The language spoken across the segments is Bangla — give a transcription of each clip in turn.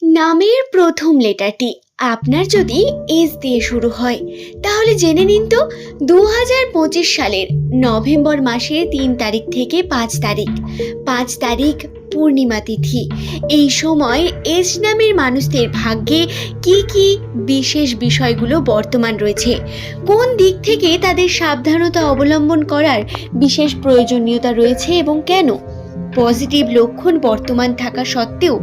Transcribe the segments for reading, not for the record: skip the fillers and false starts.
নামের প্রথম লেটারটি আপনার যদি এস দিয়ে শুরু হয় তাহলে জেনে নিন তো 2025 সালের নভেম্বর মাসের 3 তারিখ থেকে 5 তারিখ 5 তারিখ পূর্ণিমা তিথি। এই সময় এস নামের মানুষদের ভাগ্যে কি কি বিশেষ বিষয়গুলো বর্তমান রয়েছে, কোন দিক থেকে তাদের সাবধানতা অবলম্বন করার বিশেষ প্রয়োজনীয়তা রয়েছে এবং কেন, পজিটিভ লক্ষণ বর্তমান থাকা সত্ত্বেও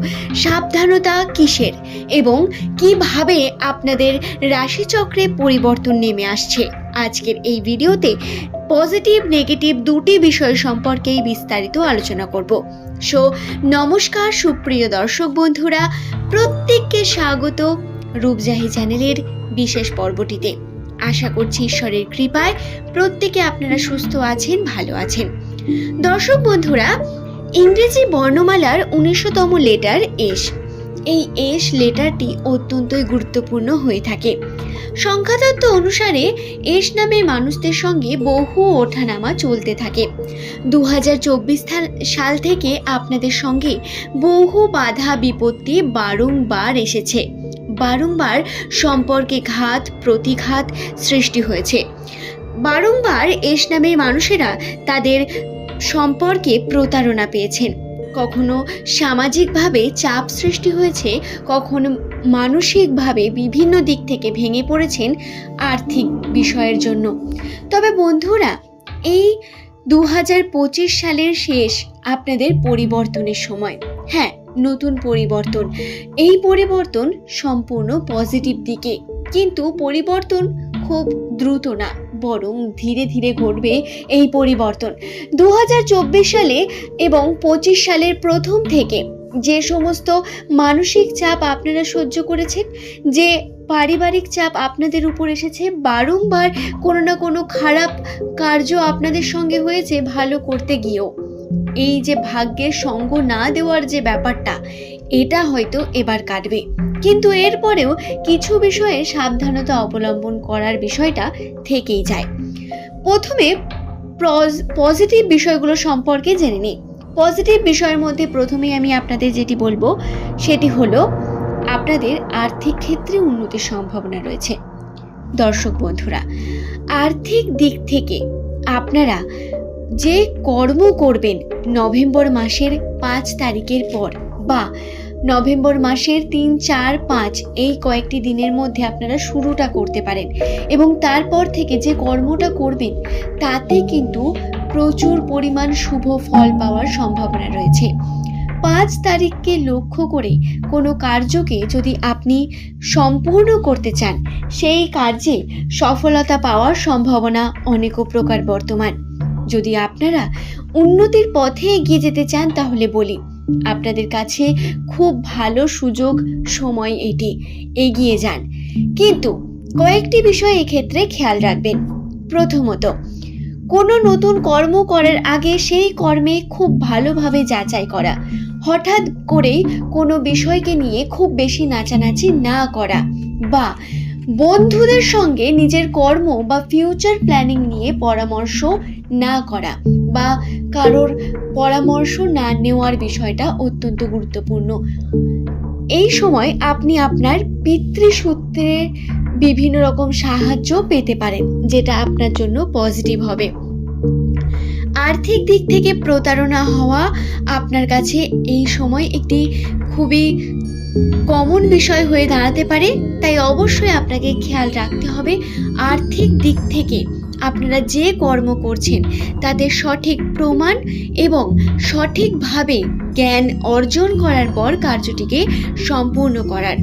সাবধানতা কিসের এবং কিভাবে আপনাদের রাশিচক্রে পরিবর্তন নেমে আসছে, আজকের এই ভিডিওতে পজিটিভ নেগেটিভ দুটি বিষয় সম্পর্কেই বিস্তারিত আলোচনা করব। সো নমস্কার সুপ্রিয় দর্শক বন্ধুরা, প্রত্যেককে স্বাগত রূপজাহি চ্যানেলের বিশেষ পর্বটিতে। আশা করছি ঈশ্বরের কৃপায় প্রত্যেকে আপনারা সুস্থ আছেন, ভালো আছেন। দর্শক বন্ধুরা, ইংরেজি বর্ণমালার 19তম লেটার এস। এই এস লেটারটি অত্যন্তই গুরুত্বপূর্ণ হয়ে থাকে। সংখ্যাতত্ত্ব অনুসারে এস নামের মানুষদের সঙ্গে বহু ওঠানামা চলতে থাকে। 2024 সাল থেকে আপনাদের সঙ্গে বহু বাধা বিপত্তি বারংবার এসেছে, বারংবার সম্পর্কে ঘাত প্রতিঘাত সৃষ্টি হয়েছে। বারংবার এস নামের মানুষেরা তাদের সম্পর্কে প্রতারণা পেয়েছেন। কখনো সামাজিকভাবে চাপ সৃষ্টি হয়েছে, কখনো মানসিকভাবে বিভিন্ন দিক থেকে ভেঙে পড়েছেন আর্থিক বিষয়ের জন্য। তবে বন্ধুরা, এই 2025 সালের শেষ আপনাদের পরিবর্তনের সময়। হ্যাঁ, নতুন পরিবর্তন। এই পরিবর্তন সম্পূর্ণ পজিটিভ দিকে, কিন্তু পরিবর্তন খুব দ্রুত না, বরং ধীরে ধীরে ঘটবে এই পরিবর্তন। 2024 সালে এবং 25 সালের প্রথম থেকে যে সমস্ত মানসিক চাপ আপনারা সহ্য করেছেন, যে পারিবারিক চাপ আপনাদের উপর এসেছে, বারংবার কোনো না কোনো খারাপ কার্য আপনাদের সঙ্গে হয়েছে ভালো করতে গিয়েও, এই যে ভাগ্যের সঙ্গ না দেওয়ার যে ব্যাপারটা, এটা হয়তো এবার কাটবে। কিন্তু এরপরেও কিছু বিষয়ে সাবধানতা অবলম্বন করার বিষয়টা থেকেই যায়। প্রথমে পজিটিভ বিষয়গুলো সম্পর্কে জেনে নিই। পজিটিভ বিষয়ের মধ্যে প্রথমেই আমি আপনাদের যেটি বলবো সেটি হলো আপনাদের আর্থিক ক্ষেত্রে উন্নতির সম্ভাবনা রয়েছে। দর্শক বন্ধুরা, আর্থিক দিক থেকে আপনারা যে কর্ম করবেন নভেম্বর মাসের 5 তারিখের পর বা নভেম্বর মাসের 3, 4, 5 এই কয়েকটি দিনের মধ্যে আপনারা শুরুটা করতে পারেন এবং তারপর থেকে যে কর্মটা করবেন তাতে কিন্তু প্রচুর পরিমাণ শুভ ফল পাওয়ার সম্ভাবনা রয়েছে। 5 তারিখকে লক্ষ্য করে কোনো কার্যকে যদি আপনি সম্পূর্ণ করতে চান, সেই কার্যে সফলতা পাওয়ার সম্ভাবনা অনেক প্রকার বর্তমান। যদি আপনারা উন্নতির পথে এগিয়ে যেতে চান তাহলে বলি আপনাদের কাছে খুব ভালো সুযোগ, সময় এটি, এগিয়ে যান। কিন্তু কয়েকটি বিষয় এক্ষেত্রে খেয়াল রাখবেন। প্রথমত, কোনো নতুন কর্ম করার আগে সেই কর্মে খুব ভালোভাবে যাচাই করা, হঠাৎ করেই কোনো বিষয়কে নিয়ে খুব বেশি নাচানাচি না করা, বা বন্ধুদের সঙ্গে নিজের কর্ম বা ফিউচার প্ল্যানিং নিয়ে পরামর্শ না করা বা কারোর পরামর্শ না নেওয়ার বিষয়টা অত্যন্ত গুরুত্বপূর্ণ। এই সময় আপনি আপনার পিতৃসূত্রের বিভিন্ন রকম সাহায্য পেতে পারেন, যেটা আপনার জন্য পজিটিভ হবে। আর্থিক দিক থেকে প্রতারণা হওয়া আপনার কাছে এই সময় একটি খুবই কমন বিষয় হয়ে দাঁড়াতে পারে, তাই অবশ্যই আপনাকে খেয়াল রাখতে হবে আর্থিক দিক থেকে আপনারা যে কর্ম করছেন তাদের সঠিক প্রমাণ এবং সঠিকভাবে জ্ঞান অর্জন করার পর কার্যটিকে সম্পূর্ণ করার,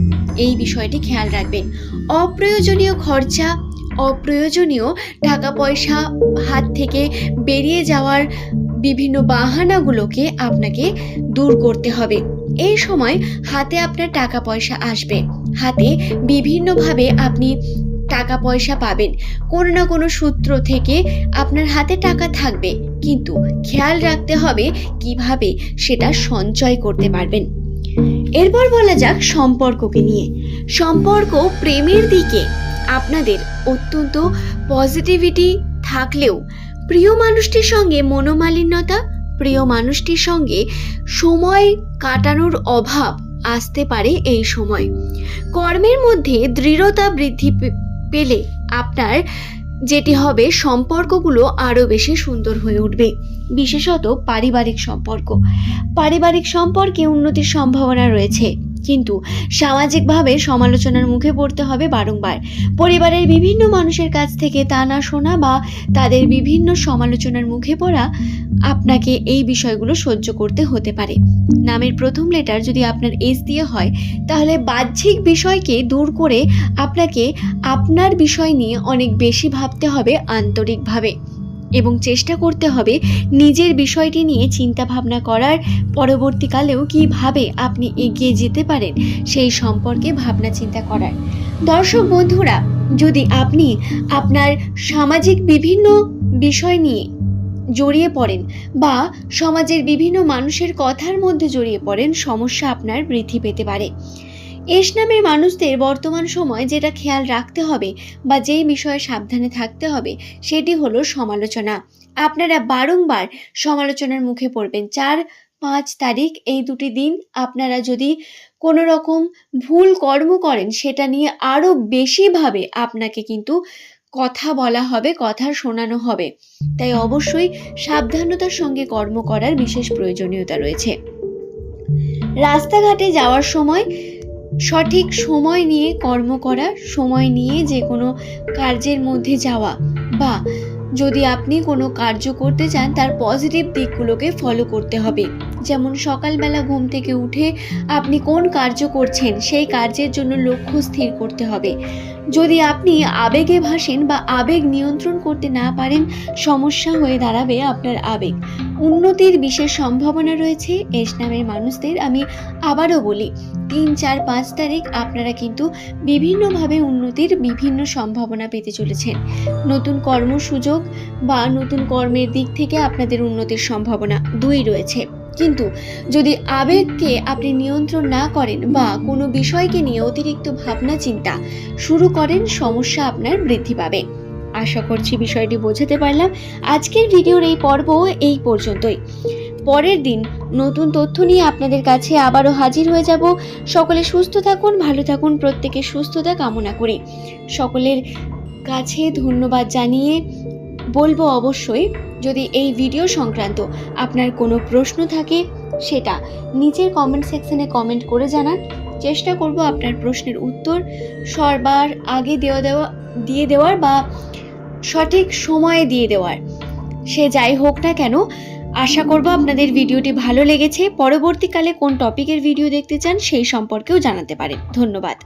এই বিষয়টি খেয়াল রাখবেন। অপ্রয়োজনীয় খরচা, অপ্রয়োজনীয় টাকা পয়সা হাত থেকে বেরিয়ে যাওয়ার বিভিন্ন বাহানাগুলোকে আপনাকে দূর করতে হবে। এই সময় হাতে আপনার টাকা পয়সা আসবে, হাতে বিভিন্নভাবে আপনি টাকা পয়সা পাবেন, কোনো না কোনো সূত্র থেকে আপনার হাতে টাকা থাকবে, কিন্তু খেয়াল রাখতে হবে কিভাবে সেটা সঞ্চয় করতে পারবেন। এরপর বলা যাক সম্পর্ককে নিয়ে। সম্পর্ক, প্রেমের দিকে আপনাদের অত্যন্ত পজিটিভিটি থাকলেও প্রিয় মানুষটির সঙ্গে মনোমালিন্যতা, প্রিয় মানুষটির সঙ্গে সময় কাটানোর অভাব আসতে পারে এই সময়। কর্মের মধ্যে দৃঢ়তা বৃদ্ধি পেলে আপনার যেটি হবে, সম্পর্কগুলো আরো বেশি সুন্দর হয়ে উঠবে। বিশেষত পারিবারিক সম্পর্কে উন্নতির সম্ভাবনা রয়েছে, কিন্তু সামাজিকভাবে সমালোচনার মুখে পড়তে হবে বারংবার। পরিবারের বিভিন্ন মানুষের কাছ থেকে তানা শোনা বা তাদের বিভিন্ন সমালোচনার মুখে পড়া আপনাকে এই বিষয়গুলো সহ্য করতে হতে পারে। নামের প্রথম লেটার যদি আপনার এস দিয়ে হয়, তাহলে বাহ্যিক বিষয়কে দূর করে আপনাকে আপনার বিষয় নিয়ে অনেক বেশি ভাবতে হবে আন্তরিকভাবে, এবং চেষ্টা করতে হবে নিজের বিষয়টি নিয়ে চিন্তা ভাবনা করার, পরবর্তীকালেও কিভাবে আপনি এগিয়ে যেতে পারেন সেই সম্পর্কে ভাবনা চিন্তা করার। দর্শক বন্ধুরা, যদি আপনি আপনার সামাজিক বিভিন্ন বিষয় নিয়ে জড়িয়ে পড়েন বা সমাজের বিভিন্ন মানুষের কথার মধ্যে জড়িয়ে পড়েন, সমস্যা আপনার বৃদ্ধি পেতে পারে। এস নামের মানুষদের বর্তমান সময় যেটা খেয়াল রাখতে হবে বা যেই বিষয়ে সাবধানে থাকতে হবে, সেটি হলো সমালোচনা। আপনারা বারংবার সমালোচনার মুখে পড়বেন। 4-5 তারিখ এই দুটি দিন আপনারা যদি কোনো রকম ভুল কর্ম করেন, সেটা নিয়ে আরো বেশিভাবে আপনাকে কিন্তু কথা বলা হবে, কথা শোনানো হবে। তাই অবশ্যই সাবধানতার সঙ্গে কর্ম করার বিশেষ প্রয়োজনীয়তা রয়েছে। রাস্তাঘাটে যাওয়ার সময় সঠিক সময় নিয়ে কর্ম করা, সময় নিয়ে যে কোনো কার্যের মধ্যে যাওয়া, বা যদি আপনি কোনো কার্য করতে চান তার পজিটিভ দিকগুলোকে ফলো করতে হবে। যেমন সকালবেলা ঘুম থেকে উঠে আপনি কোন কার্য করছেন সেই কার্যের জন্য লক্ষ্য স্থির করতে হবে। যদি আপনি আবেগে ভাসেন বা আবেগ নিয়ন্ত্রণ করতে না পারেন, সমস্যা হয়ে দাঁড়াবে আপনার আবেগ। উন্নতির বিশেষ সম্ভাবনা রয়েছে এস নামের মানুষদের। আমি আবারও বলি, 3-4-5 তারিখ আপনারা কিন্তু বিভিন্নভাবে উন্নতির বিভিন্ন সম্ভাবনা পেতে চলেছেন। নতুন কর্মসুযোগ বা নতুন কর্মের দিক থেকে আপনাদের উন্নতির সম্ভাবনা 2 রয়েছে। কিন্তু যদি আবেগকে আপনি নিয়ন্ত্রণ না করেন বা কোনো বিষয়কে নিয়ে অতিরিক্ত ভাবনা চিন্তা শুরু করেন, সমস্যা আপনার বৃদ্ধি পাবে। আশা করছি বিষয়টি বোঝাতে পারলাম। আজকের ভিডিওর এই পর্ব এই পর্যন্তই। পরের দিন নতুন তথ্য নিয়ে আপনাদের কাছে আবারও হাজির হয়ে যাব। সকলে সুস্থ থাকুন, ভালো থাকুন, প্রত্যেকের সুস্থতা কামনা করি। সকলের কাছে ধন্যবাদ জানিয়ে বলবো, অবশ্যই যদি এই ভিডিও সংক্রান্ত আপনার কোনো প্রশ্ন থাকে, সেটা নিচের কমেন্ট সেকশনে কমেন্ট করে জানান। চেষ্টা করব আপনার প্রশ্নের উত্তর সবার আগে দিয়ে দেওয়ার বা সঠিক সময়ে দিয়ে দেওয়ার। সে যাই হোক না কেন, আশা করব আপনাদের ভিডিওটি ভালো লেগেছে। পরবর্তীকালে কোন টপিকের ভিডিও দেখতে চান সেই সম্পর্কেও জানাতে পারেন। ধন্যবাদ।